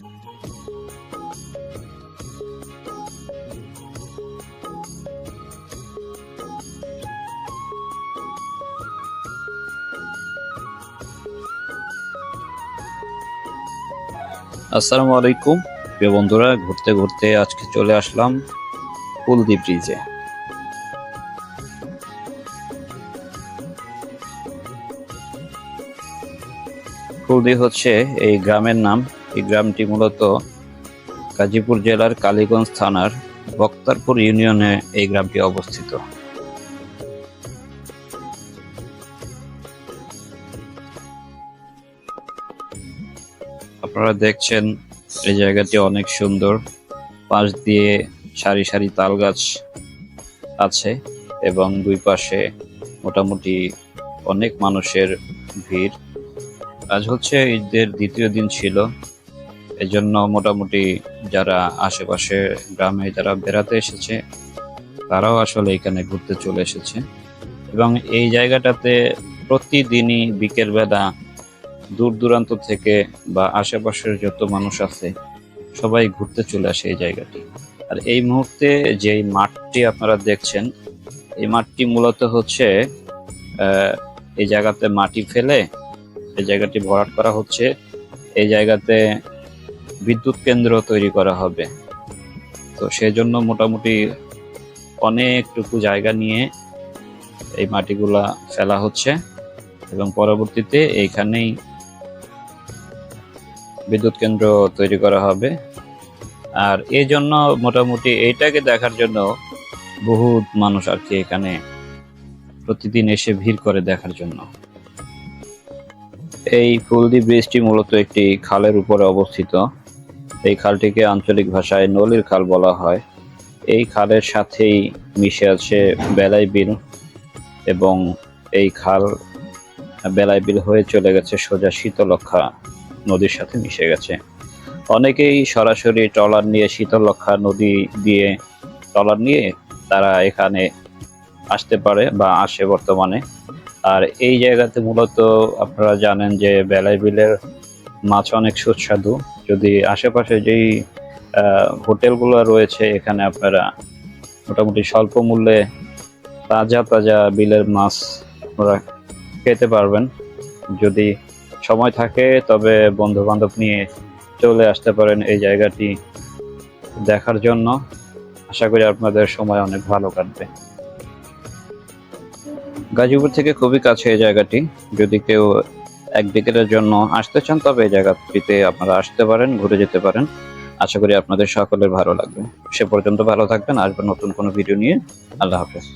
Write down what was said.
আসসালামু আলাইকুম প্রিয় বন্ধুরা, ঘুরতে ঘুরতে আজকে চলে আসলাম ফুলদি ব্রিজে। ফুলদি হচ্ছে এই গ্রামের নাম। এই গ্রামটি মূলত গাজীপুর জেলার কালীগঞ্জ থানার বক্তারপুর ইউনিয়নে এই গ্রামটি অবস্থিত। আপনারা দেখছেন এই জায়গাটি অনেক সুন্দর, পাশ দিয়ে সারি সারি তাল গাছ আছে এবং দুই পাশে মোটামুটি অনেক মানুষের ভিড়। আজ হচ্ছে ঈদের দ্বিতীয় দিন ছিল, এজন্য মোটামুটি যারা আশেপাশে গ্রামে যারা বেড়াতে এসেছে তারাও আসলে এখানে ঘুরতে চলে এসেছে। এবং এই জায়গাটাতে প্রতিদিনই বিকেলবেলা দূর দূরান্ত থেকে বা আশেপাশের যত মানুষ আছে সবাই ঘুরতে চলে আসে এই জায়গাটি। আর এই মুহূর্তে যে মাঠটি আপনারা দেখছেন, এই মাঠটি মূলত হচ্ছে এই জায়গাতে মাটি ফেলে এই জায়গাটি ভরাট করা হচ্ছে। এই জায়গাতে বিদ্যুৎ কেন্দ্র তৈরি করা হবে, তো সেজন্য মোটামুটি অনেকটুকু জায়গা নিয়ে এই মাটিগুলা ফেলা হচ্ছে এবং পরবর্তীতে এইখানেই বিদ্যুৎ কেন্দ্র তৈরি করা হবে। আর এই জন্য মোটামুটি এইটাকে দেখার জন্য বহুত মানুষ আর কি এখানে প্রতিদিন এসে ভিড় করে দেখার জন্য। এই ফুলদি ব্রিজটি মূলত একটি খালের উপরে অবস্থিত। এই খালটিকে আঞ্চলিক ভাষায় নলির খাল বলা হয়। এই খালের সাথেই মিশে আছে বেলাই বিল এবং এই খাল বেলাই বিল হয়ে চলে গেছে সোজা শীতলক্ষা নদীর সাথে মিশে গেছে। অনেকেই সরাসরি ট্রলার নিয়ে শীতলক্ষা নদী দিয়ে ট্রলার নিয়ে তারা এখানে আসতে পারে বা আসে বর্তমানে। আর এই জায়গাতে মূলত আপনারা জানেন যে বেলাই বিলের মাছ অনেক সুস্বাদু। যদি আশেপাশে যেই হোটেলগুলো রয়েছে এখানে আপনারা মোটামুটি স্বল্প মূল্যে তাজা তাজা বিলের মাছ আপনারা খেতে পারবেন। যদি সময় থাকে তবে বন্ধু বান্ধব নিয়ে চলে আসতে পারেন এই জায়গাটি দেখার জন্য। আশা করি আপনাদের সময় অনেক ভালো কাটবে। গাজীপুর থেকে খুবই কাছে এই জায়গাটি। যদি কেউ এক বিকেলের জন্য আসতে চান তবে এই জায়গাটিতে আপনারা আসতে পারেন, ঘুরে যেতে পারেন। আশা করি আপনাদের সকলের ভালো লাগবে। সে পর্যন্ত ভালো থাকবেন, আসবেন নতুন কোনো ভিডিও নিয়ে। আল্লাহ হাফেজ।